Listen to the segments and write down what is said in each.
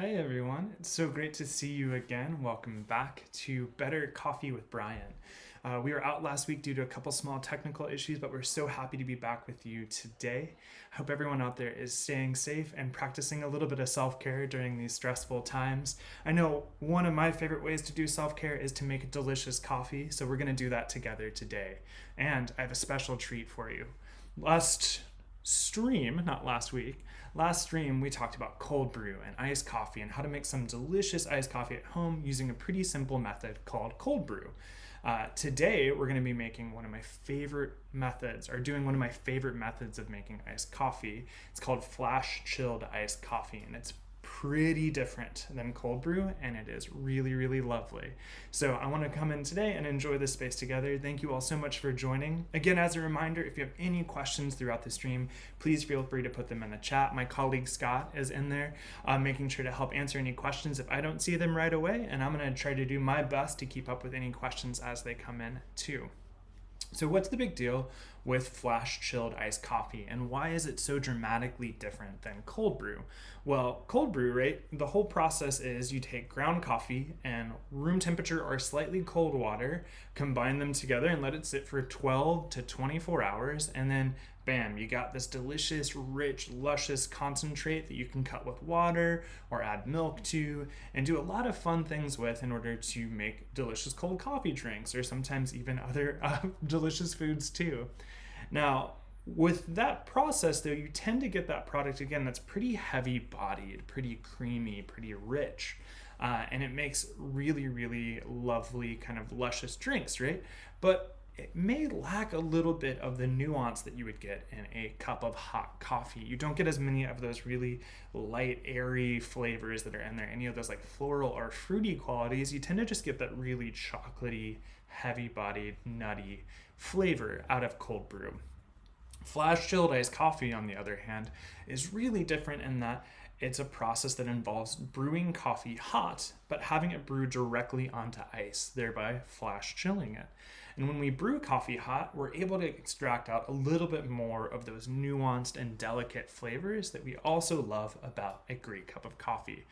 Hi everyone, it's so great to see you again. Welcome back to Better Coffee with Brian. We were out last week due to a couple small technical issues, but we're so happy to be back with you today. I hope everyone out there is staying safe and practicing a little bit of self care during these stressful times. I know one of my favorite ways to do self care is to make a delicious coffee, so we're going to do that together today. And I have a special treat for you. Last stream, not last week, last stream we talked about cold brew and iced coffee and how to make some delicious iced coffee at home using a pretty simple method called cold brew. Today we're going to be making one of my favorite methods, or doing one of my favorite methods of making iced coffee. It's called flash chilled iced coffee, and it's pretty different than cold brew, and it is really, really lovely. So I want to come in today and enjoy this space together. Thank you all so much for joining. Again, as a reminder, if you have any questions throughout the stream, please feel free to put them in the chat. My colleague Scott is in there making sure to help answer any questions if I don't see them right away, and I'm going to try to do my best to keep up with any questions as they come in too. So what's the big deal with flash chilled iced coffee, and why is it so dramatically different than cold brew? Well, cold brew, right? The whole process is you take ground coffee and room temperature or slightly cold water, combine them together and let it sit for 12 to 24 hours, and then bam, you got this delicious, rich, luscious concentrate that you can cut with water or add milk to and do a lot of fun things with in order to make delicious cold coffee drinks, or sometimes even other delicious foods too. Now, with that process though, you tend to get that product again that's pretty heavy bodied, pretty creamy, pretty rich. And it makes really, really lovely kind of luscious drinks, right? But it may lack a little bit of the nuance that you would get in a cup of hot coffee. You don't get as many of those really light, airy flavors that are in there, any of those like floral or fruity qualities. You tend to just get that really chocolatey, heavy-bodied, nutty flavor out of cold brew. Flash chilled iced coffee, on the other hand, is really different in that it's a process that involves brewing coffee hot, but having it brewed directly onto ice, thereby flash chilling it. And when we brew coffee hot, we're able to extract out a little bit more of those nuanced and delicate flavors that we also love about a great cup of coffee.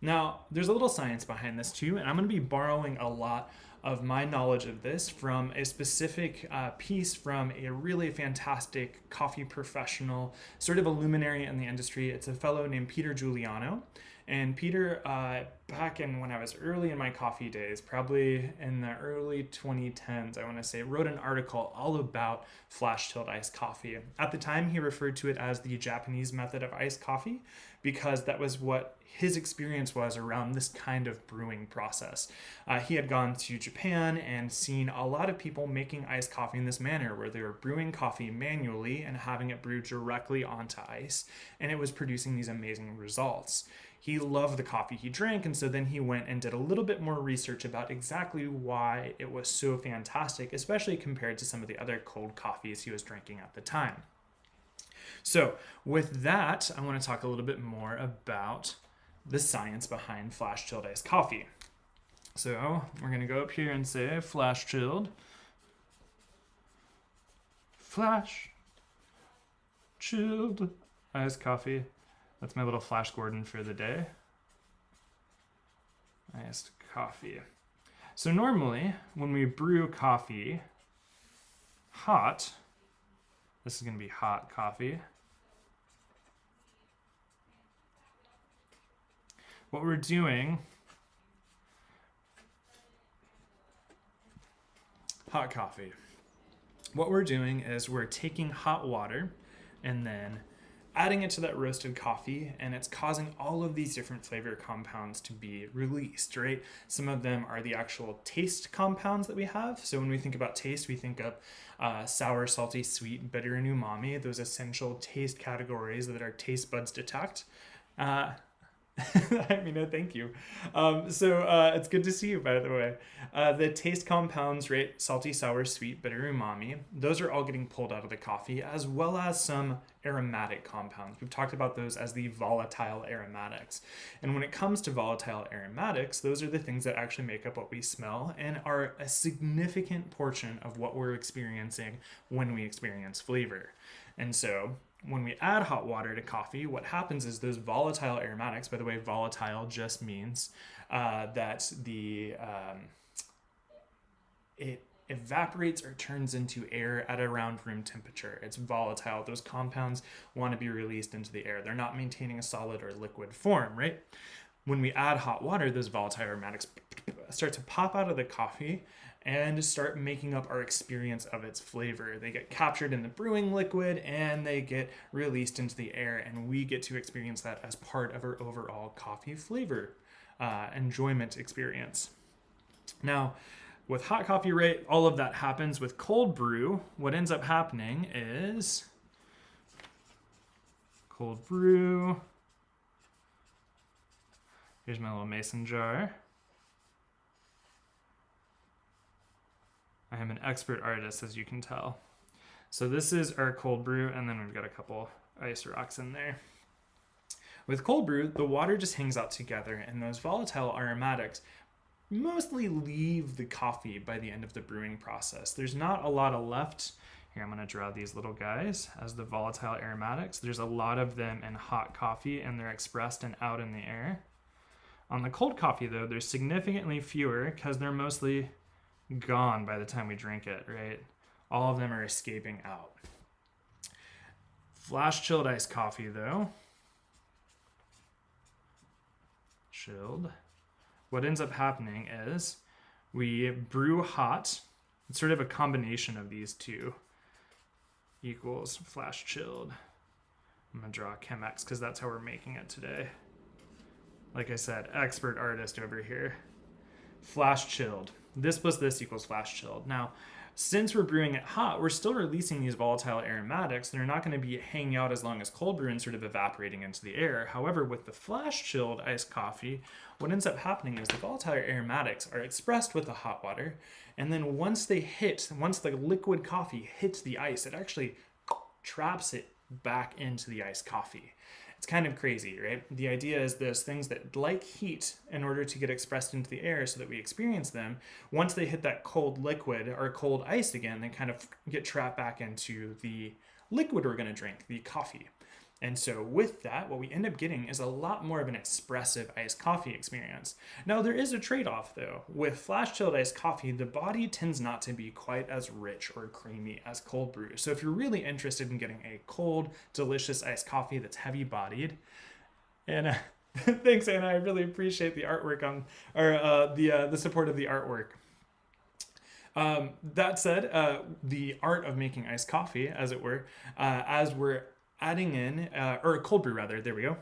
Now, there's a little science behind this too, and I'm going to be borrowing a lot of my knowledge of this from a specific piece from a really fantastic coffee professional, sort of a luminary in the industry. It's a fellow named Peter Giuliano. And Peter, back in when I was early in my coffee days, probably in the early 2010s, I want to say, wrote an article all about flash chilled iced coffee. At the time, he referred to it as the Japanese method of iced coffee because that was what his experience was around this kind of brewing process. He had gone to Japan and seen a lot of people making iced coffee in this manner, where they were brewing coffee manually and having it brewed directly onto ice, and it was producing these amazing results. He loved the coffee he drank, and so then he went and did a little bit more research about exactly why it was so fantastic, especially compared to some of the other cold coffees he was drinking at the time. So with that, I want to talk a little bit more about the science behind flash chilled iced coffee. So we're going to go up here and say flash chilled iced coffee. That's my little Flash Gordon for the day. Iced coffee. So normally, when we brew coffee hot, this is going to be hot coffee. What we're doing, hot coffee. What we're doing is we're taking hot water and then adding it to that roasted coffee, and it's causing all of these different flavor compounds to be released, right? Some of them are the actual taste compounds that we have. So when we think about taste, we think of sour, salty, sweet, bitter, and umami, those essential taste categories that our taste buds detect. I mean, no, thank you. It's good to see you, by the way. The taste compounds, right? Salty, sour, sweet, bitter, umami. Those are all getting pulled out of the coffee, as well as some aromatic compounds. We've talked about those as the volatile aromatics. And when it comes to volatile aromatics, those are the things that actually make up what we smell and are a significant portion of what we're experiencing when we experience flavor. And so when we add hot water to coffee, what happens is those volatile aromatics, by the way, volatile just means that it evaporates or turns into air at around room temperature. It's volatile. Those compounds want to be released into the air. They're not maintaining a solid or liquid form, right? When we add hot water, those volatile aromatics start to pop out of the coffee and start making up our experience of its flavor. They get captured in the brewing liquid and they get released into the air, and we get to experience that as part of our overall coffee flavor enjoyment experience. Now, with hot coffee, right, all of that happens. With cold brew, what ends up happening is cold brew. Here's my little mason jar. I am an expert artist, as you can tell. So this is our cold brew, and then we've got a couple ice rocks in there. With cold brew, the water just hangs out together, and those volatile aromatics mostly leave the coffee by the end of the brewing process. There's not a lot of left. Here, I'm going to draw these little guys as the volatile aromatics. There's a lot of them in hot coffee, and they're expressed and out in the air. On the cold coffee, though, there's significantly fewer because they're mostly gone by the time we drink it, right? All of them are escaping out. Flash chilled iced coffee, though. Chilled. What ends up happening is we brew hot. It's sort of a combination of these two equals flash chilled. I'm going to draw Chemex because that's how we're making it today. Like I said, expert artist over here. Flash chilled. This plus this equals flash chilled. Now, since we're brewing it hot, we're still releasing these volatile aromatics. They're not going to be hanging out as long as cold brew and sort of evaporating into the air. However, with the flash chilled iced coffee, what ends up happening is the volatile aromatics are expressed with the hot water. And then once the liquid coffee hits the ice, it actually traps it back into the iced coffee. It's kind of crazy, right? The idea is those things that like heat in order to get expressed into the air so that we experience them, once they hit that cold liquid or cold ice again, they kind of get trapped back into the liquid we're going to drink, the coffee. And so with that, what we end up getting is a lot more of an expressive iced coffee experience. Now, there is a trade-off, though. With flash chilled iced coffee, the body tends not to be quite as rich or creamy as cold brew. So if you're really interested in getting a cold, delicious iced coffee that's heavy-bodied, and thanks, Anna, I really appreciate the artwork on, or the support of the artwork. That said, the art of making iced coffee, as it were, as we're adding in, or cold brew rather, there we go.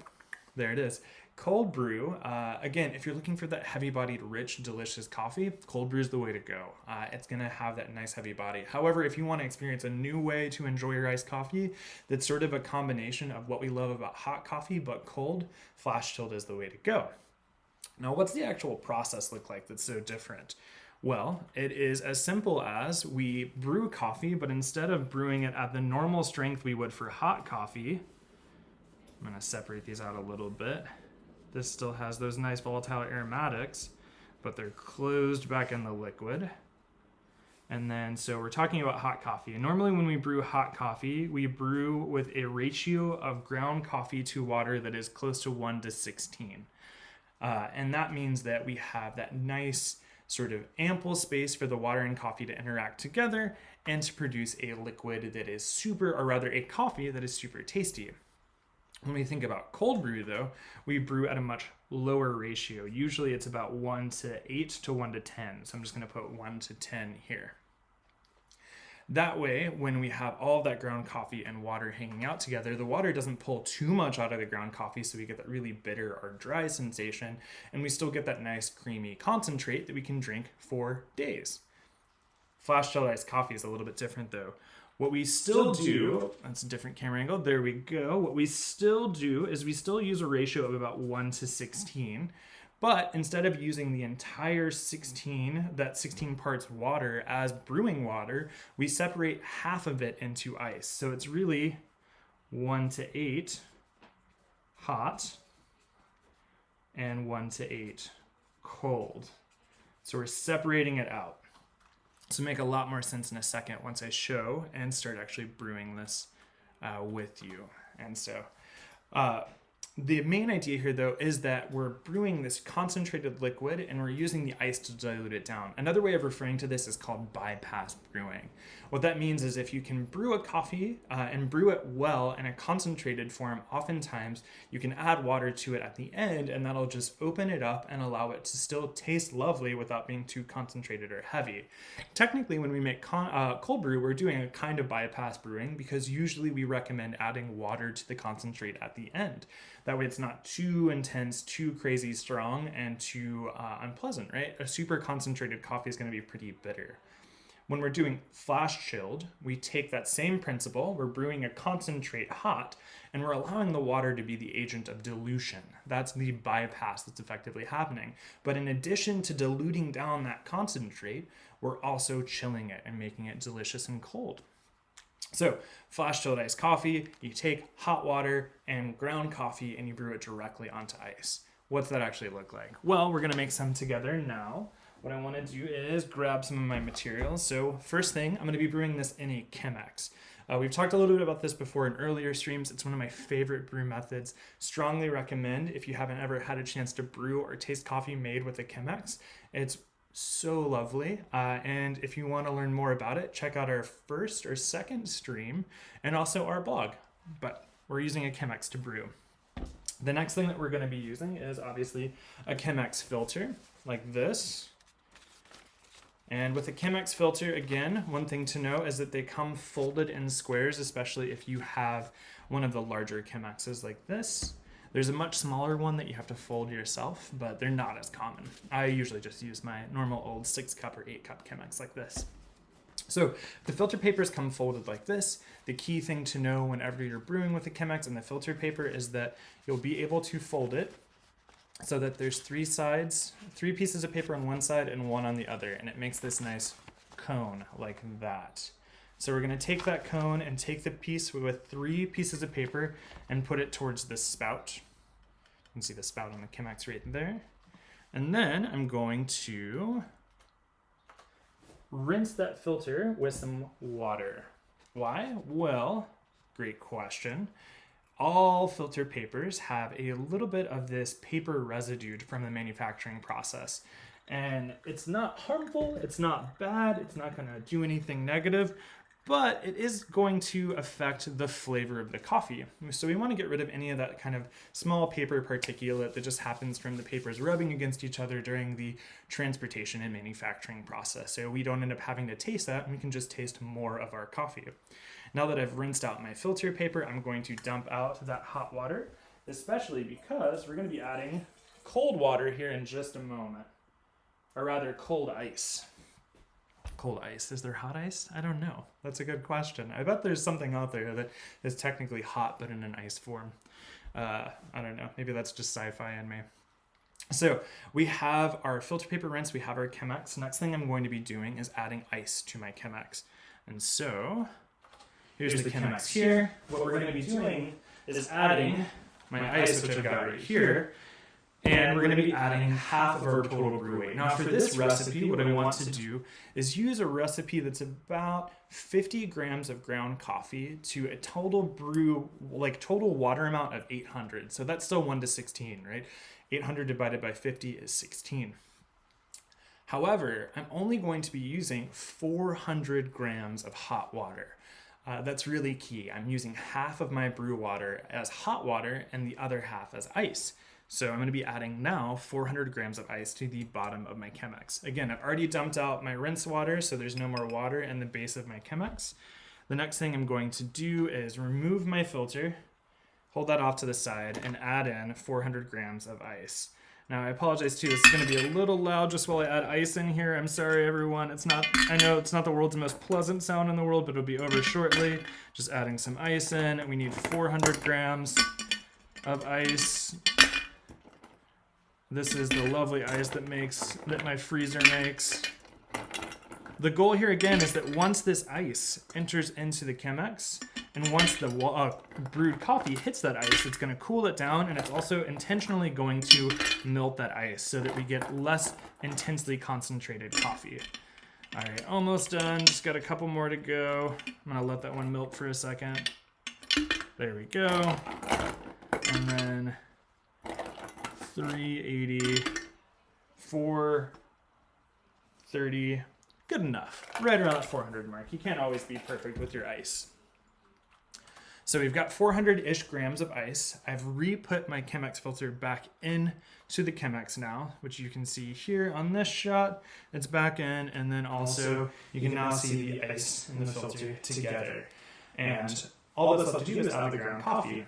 There it is. Cold brew, again, if you're looking for that heavy-bodied, rich, delicious coffee, cold brew is the way to go. It's going to have that nice heavy body. However, if you want to experience a new way to enjoy your iced coffee, that's sort of a combination of what we love about hot coffee, but cold, flash chilled is the way to go. Now, what's the actual process look like that's so different? Well, it is as simple as we brew coffee, but instead of brewing it at the normal strength we would for hot coffee, I'm going to separate these out a little bit. This still has those nice volatile aromatics, but they're closed back in the liquid. And then, so we're talking about hot coffee. And normally when we brew hot coffee, we brew with a ratio of ground coffee to water that is close to 1:16. And that means that we have that nice sort of ample space for the water and coffee to interact together and to produce a liquid that is super, or rather a coffee that is super tasty. When we think about cold brew, though, we brew at a much lower ratio. Usually it's about 1:8 to 1:10. So I'm just going to put 1:10 here. That way, when we have all of that ground coffee and water hanging out together, the water doesn't pull too much out of the ground coffee, so we get that really bitter or dry sensation, and we still get that nice creamy concentrate that we can drink for days. Flash chilled iced coffee is a little bit different, though. What we still do, that's a different camera angle, there we go. What we still do is we still use a ratio of about 1:16, but instead of using the entire 16 parts water as brewing water, we separate half of it into ice. So it's really 1:8 hot and 1:8 cold. So we're separating it out. This will make a lot more sense in a second once I show and start actually brewing this with you. And so the main idea here, though, is that we're brewing this concentrated liquid and we're using the ice to dilute it down. Another way of referring to this is called bypass brewing. What that means is if you can brew a coffee and brew it well in a concentrated form, oftentimes you can add water to it at the end, and that'll just open it up and allow it to still taste lovely without being too concentrated or heavy. Technically, when we make cold brew, we're doing a kind of bypass brewing because usually we recommend adding water to the concentrate at the end. That way it's not too intense, too crazy strong, and too unpleasant, right? A super concentrated coffee is going to be pretty bitter. When we're doing flash chilled, we take that same principle, we're brewing a concentrate hot, and we're allowing the water to be the agent of dilution. That's the bypass that's effectively happening. But in addition to diluting down that concentrate, we're also chilling it and making it delicious and cold. So flash chilled iced coffee, you take hot water and ground coffee and you brew it directly onto ice. What's that actually look like? Well, we're gonna make some together now. What I want to do is grab some of my materials. So first thing, I'm going to be brewing this in a Chemex. We've talked a little bit about this before in earlier streams. It's one of my favorite brew methods. Strongly recommend if you haven't ever had a chance to brew or taste coffee made with a Chemex. It's so lovely. And if you want to learn more about it, check out our first or second stream and also our blog. But we're using a Chemex to brew. The next thing that we're going to be using is obviously a Chemex filter like this. And with a Chemex filter, again, one thing to know is that they come folded in squares, especially if you have one of the larger Chemexes like this. There's a much smaller one that you have to fold yourself, but they're not as common. I usually just use my normal old 6-cup or 8-cup Chemex like this. So the filter papers come folded like this. The key thing to know whenever you're brewing with a Chemex and the filter paper is that you'll be able to fold it so that there's 3 sides, 3 pieces of paper on one side and 1 on the other, and it makes this nice cone like that. So we're going to take that cone and take the piece with 3 pieces of paper and put it towards this spout. You can see the spout on the Chemex right there. And then I'm going to rinse that filter with some water. Why? Well, great question. All filter papers have a little bit of this paper residue from the manufacturing process. And it's not harmful, it's not bad, it's not gonna do anything negative, but it is going to affect the flavor of the coffee. So we wanna get rid of any of that kind of small paper particulate that just happens from the papers rubbing against each other during the transportation and manufacturing process. So we don't end up having to taste that, and we can just taste more of our coffee. Now that I've rinsed out my filter paper, I'm going to dump out that hot water, especially because we're going to be adding cold water here in just a moment. Or rather, cold ice. Cold ice. Is there hot ice? I don't know. That's a good question. I bet there's something out there that is technically hot but in an ice form. I don't know. Maybe that's just sci-fi in me. So we have our filter paper rinse, we have our Chemex. Next thing I'm going to be doing is adding ice to my Chemex. And so here's the Chemex here. What we're going to be doing is adding my ice, which I've got right here, and we're going to be adding half of our total brew weight. Now for this recipe, what I want to do is use a recipe that's about 50 grams of ground coffee to a total brew, like total water amount of 800. So that's still 1 to 16, right? 800 divided by 50 is 16. However, I'm only going to be using 400 grams of hot water. That's really key. I'm using half of my brew water as hot water and the other half as ice. So I'm going to be adding now 400 grams of ice to the bottom of my Chemex. Again, I've already dumped out my rinse water, so there's no more water in the base of my Chemex. The next thing I'm going to do is remove my filter, hold that off to the side, and add in 400 grams of ice. Now I apologize too, this is going to be a little loud just while I add ice in here. I'm sorry everyone, I know it's not the world's most pleasant sound in the world, but it'll be over shortly. Just adding some ice in. We need 400 grams of ice. This is the lovely ice that my freezer makes. The goal here again is that once this ice enters into the Chemex, and once the brewed coffee hits that ice, it's going to cool it down, and it's also intentionally going to melt that ice so that we get less intensely concentrated coffee. All right, almost done. Just got a couple more to go. I'm going to let that one melt for a second. There we go. And then 380, 430, good enough. Right around that 400 mark. You can't always be perfect with your ice. So we've got 400-ish grams of ice. I've re-put my Chemex filter back in to the Chemex now, which you can see here on this shot. It's back in, and then also you can now see the ice and the filter together. And all that's left to do is add the ground coffee.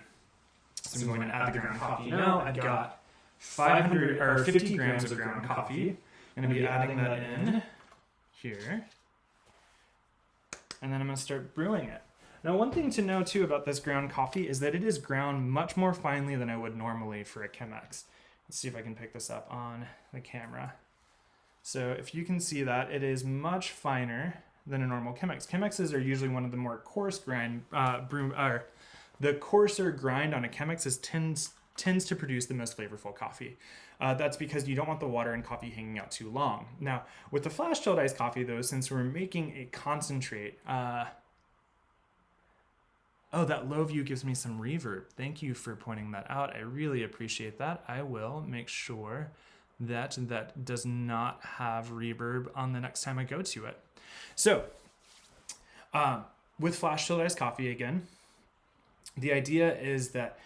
So I'm going to add the ground coffee now. I've got 50 grams of ground coffee. I'm going to be adding that in here. And then I'm going to start brewing it. Now, one thing to know too about this ground coffee is that it is ground much more finely than I would normally for a Chemex. Let's see if I can pick this up on the camera. So if you can see that, it is much finer than a normal Chemex. Chemexes are usually one of the more coarse grind, the coarser grind on a Chemex tends to produce the most flavorful coffee. That's because you don't want the water and coffee hanging out too long. Now, with the flash chilled iced coffee though, since we're making a concentrate, oh, that low view gives me some reverb. Thank you for pointing that out. I really appreciate that. I will make sure that that does not have reverb on the next time I go to it. So, with flash chilled iced coffee again, the idea is that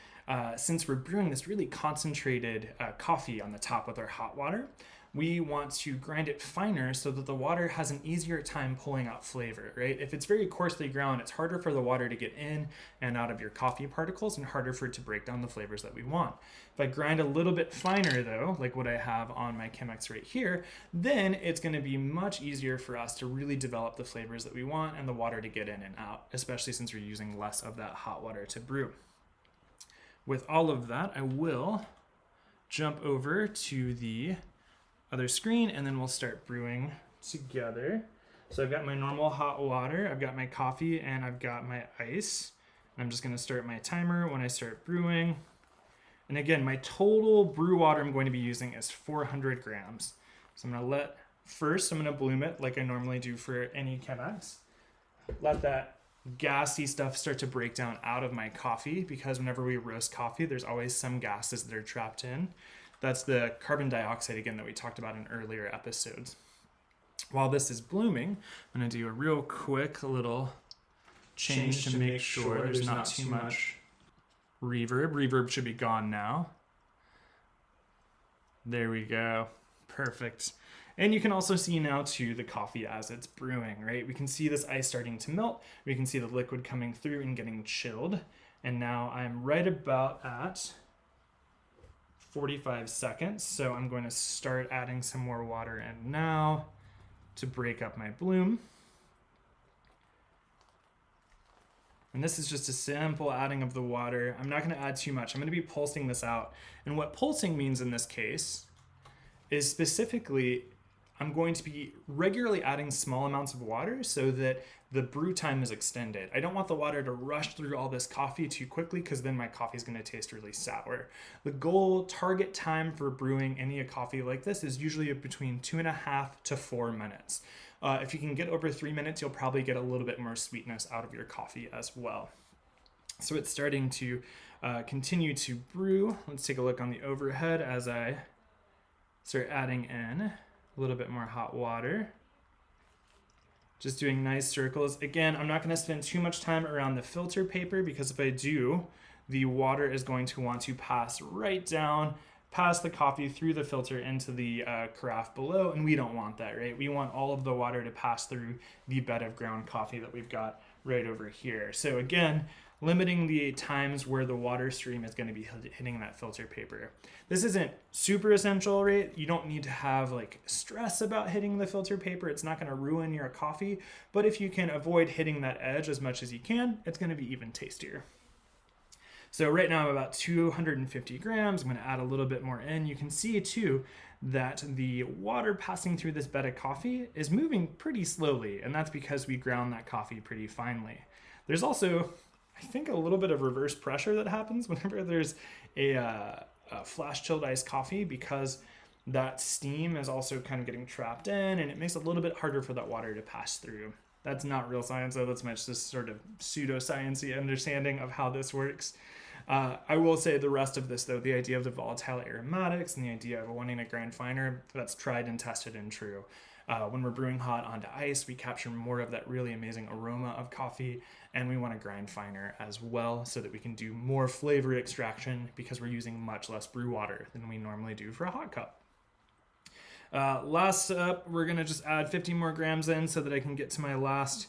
since we're brewing this really concentrated coffee on the top with our hot water, we want to grind it finer so that the water has an easier time pulling out flavor, right? If it's very coarsely ground, it's harder for the water to get in and out of your coffee particles and harder for it to break down the flavors that we want. If I grind a little bit finer though, like what I have on my Chemex right here, then it's gonna be much easier for us to really develop the flavors that we want and the water to get in and out, especially since we're using less of that hot water to brew. With all of that, I will jump over to the other screen and then we'll start brewing together. So I've got my normal hot water, I've got my coffee, and I've got my ice. I'm just gonna start my timer when I start brewing. And again, my total brew water I'm going to be using is 400 grams. So I'm gonna bloom it like I normally do for any Chemex. Let that gassy stuff start to break down out of my coffee, because whenever we roast coffee, there's always some gases that are trapped in. That's the carbon dioxide again that we talked about in earlier episodes. While this is blooming, I'm gonna do a real quick little change to make sure there's not too much reverb. Reverb should be gone now. There we go, perfect. And you can also see now too the coffee as it's brewing, right? We can see this ice starting to melt. We can see the liquid coming through and getting chilled. And now I'm right about at 45 seconds. So I'm going to start adding some more water in now to break up my bloom. And this is just a simple adding of the water. I'm not going to add too much. I'm going to be pulsing this out. And what pulsing means in this case is specifically I'm going to be regularly adding small amounts of water so that the brew time is extended. I don't want the water to rush through all this coffee too quickly, because then my coffee is going to taste really sour. The goal target time for brewing any coffee like this is usually between 2.5 to 4 minutes. If you can get over 3 minutes, you'll probably get a little bit more sweetness out of your coffee as well. So it's starting to continue to brew. Let's take a look on the overhead as I start adding in a little bit more hot water. Just doing nice circles. Again, I'm not going to spend too much time around the filter paper, because if I do, the water is going to want to pass right down past the coffee through the filter into the carafe below, and we don't want that, right? We want all of the water to pass through the bed of ground coffee that we've got right over here. So again, limiting the times where the water stream is going to be hitting that filter paper. This isn't super essential, right? You don't need to have like stress about hitting the filter paper. It's not going to ruin your coffee, but if you can avoid hitting that edge as much as you can, it's going to be even tastier. So right now I'm about 250 grams. I'm going to add a little bit more in. You can see too that the water passing through this bed of coffee is moving pretty slowly, and that's because we ground that coffee pretty finely. There's also, I think, a little bit of reverse pressure that happens whenever there's a flash chilled iced coffee, because that steam is also kind of getting trapped in, and it makes it a little bit harder for that water to pass through. That's not real science, though. That's much just sort of pseudoscience-y understanding of how this works. I will say the rest of this, though, the idea of the volatile aromatics and the idea of wanting to grind finer, that's tried and tested and true. When we're brewing hot onto ice, we capture more of that really amazing aroma of coffee, and we want to grind finer as well so that we can do more flavor extraction because we're using much less brew water than we normally do for a hot cup. Last up, we're going to just add 50 more grams in so that I can get to my last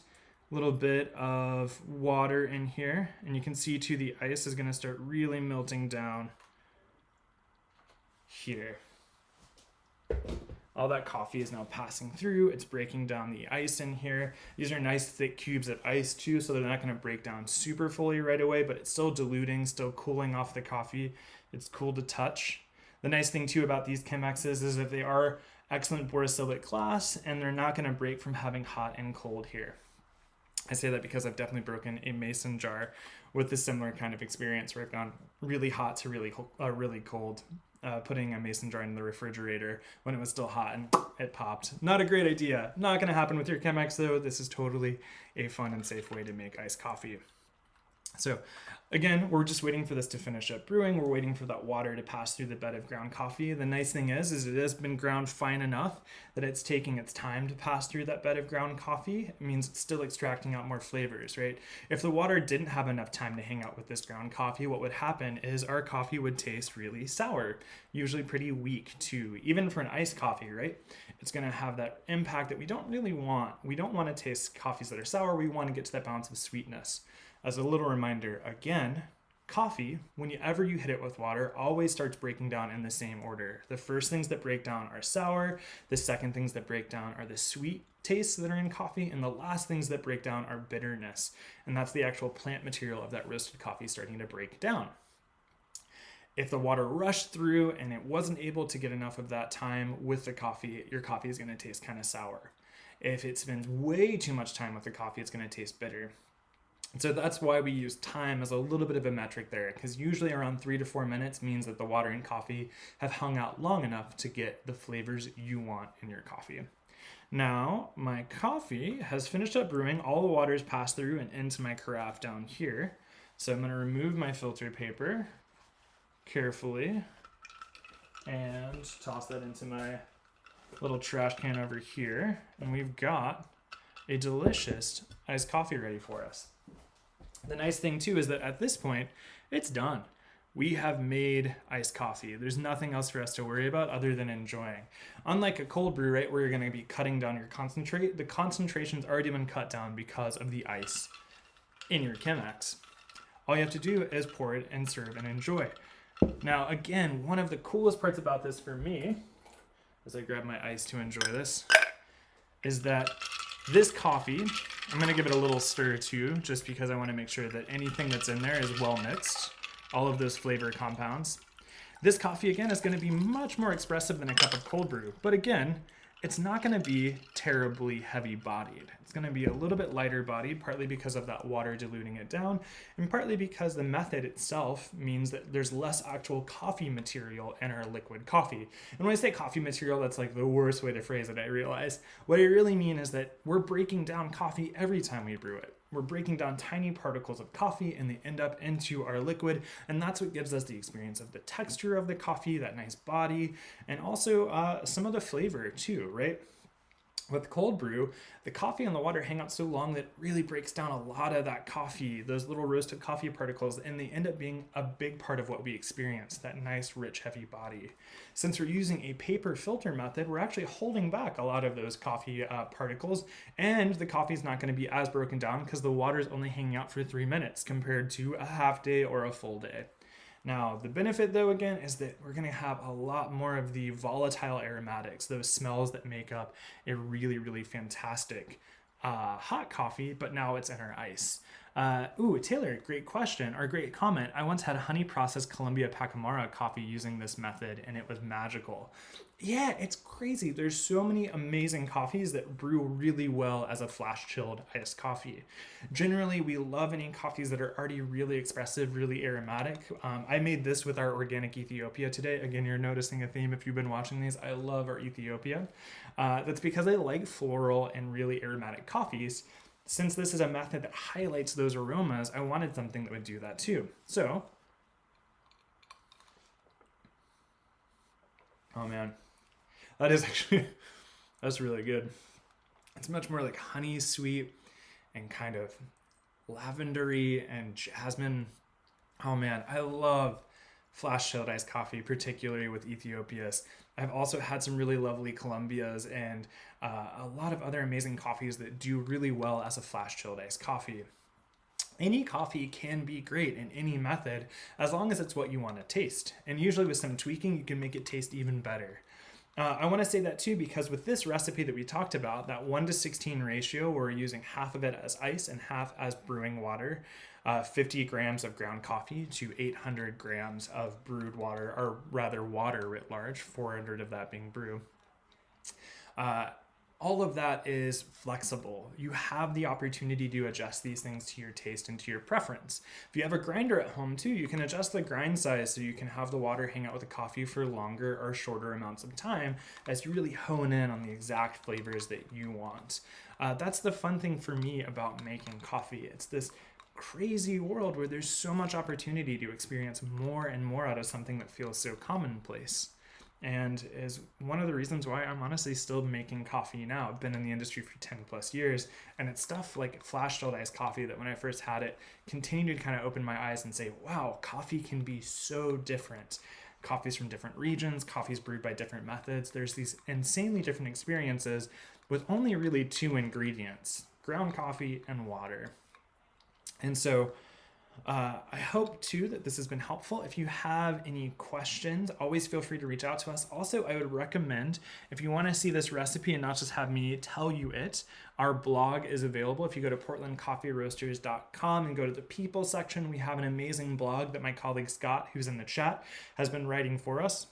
little bit of water in here. And you can see too, the ice is going to start really melting down here. All that coffee is now passing through. It's breaking down the ice in here. These are nice thick cubes of ice too, so they're not going to break down super fully right away, but it's still diluting, still cooling off the coffee. It's cool to touch. The nice thing too about these Chemexes is that they are excellent borosilicate glass, and they're not going to break from having hot and cold here. I say that because I've definitely broken a mason jar with a similar kind of experience where I've gone really hot to really cold, putting a mason jar in the refrigerator when it was still hot and it popped. Not a great idea. Not going to happen with your Chemex though. This is totally a fun and safe way to make iced coffee. So again, we're just waiting for this to finish up brewing. We're waiting for that water to pass through the bed of ground coffee. The nice thing is it has been ground fine enough that it's taking its time to pass through that bed of ground coffee. It means it's still extracting out more flavors, right? If the water didn't have enough time to hang out with this ground coffee, what would happen is our coffee would taste really sour, usually pretty weak too, even for an iced coffee, right? It's going to have that impact that we don't really want. We don't want to taste coffees that are sour. We want to get to that balance of sweetness. As a little reminder, again, coffee, whenever you hit it with water, always starts breaking down in the same order. The first things that break down are sour. The second things that break down are the sweet tastes that are in coffee. And the last things that break down are bitterness. And that's the actual plant material of that roasted coffee starting to break down. If the water rushed through and it wasn't able to get enough of that time with the coffee, your coffee is going to taste kind of sour. If it spends way too much time with the coffee, it's going to taste bitter. So that's why we use time as a little bit of a metric there, because usually around 3 to 4 minutes means that the water and coffee have hung out long enough to get the flavors you want in your coffee. Now, my coffee has finished up brewing. All the water's passed through and into my carafe down here. So I'm going to remove my filter paper carefully and toss that into my little trash can over here. And we've got a delicious iced coffee ready for us. The nice thing too is that at this point, it's done. We have made iced coffee. There's nothing else for us to worry about other than enjoying. Unlike a cold brew, right, where you're going to be cutting down your concentrate, the concentration's already been cut down because of the ice in your Chemex. All you have to do is pour it and serve and enjoy. Now, again, one of the coolest parts about this for me, as I grab my ice to enjoy this, is that this coffee, I'm going to give it a little stir too, just because I want to make sure that anything that's in there is well mixed, all of those flavor compounds. This coffee, again, is going to be much more expressive than a cup of cold brew. But again, it's not going to be terribly heavy bodied. It's going to be a little bit lighter bodied, partly because of that water diluting it down, and partly because the method itself means that there's less actual coffee material in our liquid coffee. And when I say coffee material, that's like the worst way to phrase it, I realize. What I really mean is that we're breaking down coffee every time we brew it. We're breaking down tiny particles of coffee and they end up into our liquid. And that's what gives us the experience of the texture of the coffee, that nice body, and also some of the flavor too, right? With cold brew, the coffee and the water hang out so long that it really breaks down a lot of that coffee, those little roasted coffee particles, and they end up being a big part of what we experience, that nice, rich, heavy body. Since we're using a paper filter method, we're actually holding back a lot of those coffee particles, and the coffee is not going to be as broken down because the water is only hanging out for 3 minutes compared to a half day or a full day. Now, the benefit, though, again, is that we're going to have a lot more of the volatile aromatics, those smells that make up a really, really fantastic hot coffee, but now it's in our ice. Taylor, great question, or great comment. I once had a honey processed Columbia Pacamara coffee using this method, and it was magical. Yeah, it's crazy. There's so many amazing coffees that brew really well as a flash chilled iced coffee. Generally, we love any coffees that are already really expressive, really aromatic. I made this with our organic Ethiopia today. Again, you're noticing a theme if you've been watching these. I love our Ethiopia. That's because I like floral and really aromatic coffees. since this is a method that highlights those aromas, I wanted something that would do that too. So, oh man, that is actually, that's really good. It's much more like honey sweet and kind of lavendery and jasmine. Oh man, I love flash chilled iced coffee, particularly with Ethiopia's. I've also had some really lovely Colombias and a lot of other amazing coffees that do really well as a flash chilled iced coffee. Any coffee can be great in any method as long as it's what you want to taste. And usually with some tweaking, you can make it taste even better. I want to say that too because with this recipe that we talked about, that 1:16 ratio, we're using half of it as ice and half as brewing water, 50 grams of ground coffee to 800 grams of brewed water, or rather water writ large, 400 of that being brew. All of that is flexible. You have the opportunity to adjust these things to your taste and to your preference. If you have a grinder at home too, you can adjust the grind size so you can have the water hang out with the coffee for longer or shorter amounts of time as you really hone in on the exact flavors that you want. That's the fun thing for me about making coffee. It's this crazy world where there's so much opportunity to experience more and more out of something that feels so commonplace. And is one of the reasons why I'm honestly still making coffee now. I've been in the industry for 10 plus years, and it's stuff like flash chilled iced coffee that when I first had it continued to kind of open my eyes and say, wow, coffee can be so different. Coffees from different regions, coffees brewed by different methods. There's these insanely different experiences with only really two ingredients, ground coffee and water. And so I hope too that this has been helpful. If you have any questions, always feel free to reach out to us. Also, I would recommend if you want to see this recipe and not just have me tell you it, our blog is available. If you go to portlandcoffeeroasters.com and go to the people section, we have an amazing blog that my colleague Scott, who's in the chat, has been writing for us.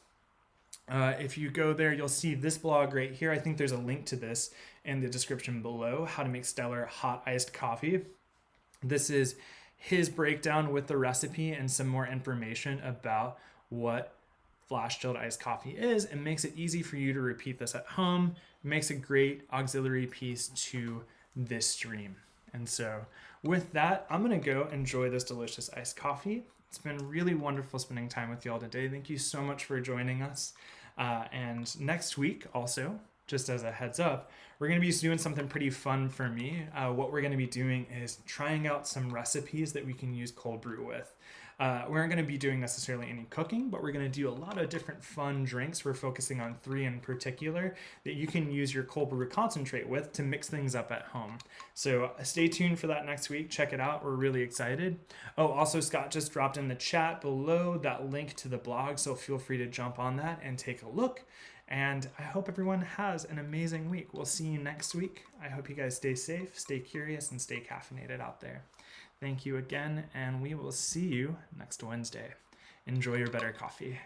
If you go there, you'll see this blog right here. I think there's a link to this in the description below, how to make stellar hot iced coffee. This is his breakdown with the recipe and some more information about what flash chilled iced coffee is, and makes it easy for you to repeat this at home. It makes a great auxiliary piece to this stream. And so with that, I'm going to go enjoy this delicious iced coffee. It's been really wonderful spending time with y'all today. Thank you so much for joining us. And next week also, just as a heads up, we're going to be doing something pretty fun for me. What we're going to be doing is trying out some recipes that we can use cold brew with. We aren't going to be doing necessarily any cooking, but we're going to do a lot of different fun drinks. We're focusing on 3 in particular that you can use your cold brew concentrate with to mix things up at home. So stay tuned for that next week. Check it out. We're really excited. Oh, also Scott just dropped in the chat below that link to the blog, so feel free to jump on that and take a look. And I hope everyone has an amazing week. We'll see you next week. I hope you guys stay safe, stay curious, and stay caffeinated out there. Thank you again, and we will see you next Wednesday. Enjoy your better coffee.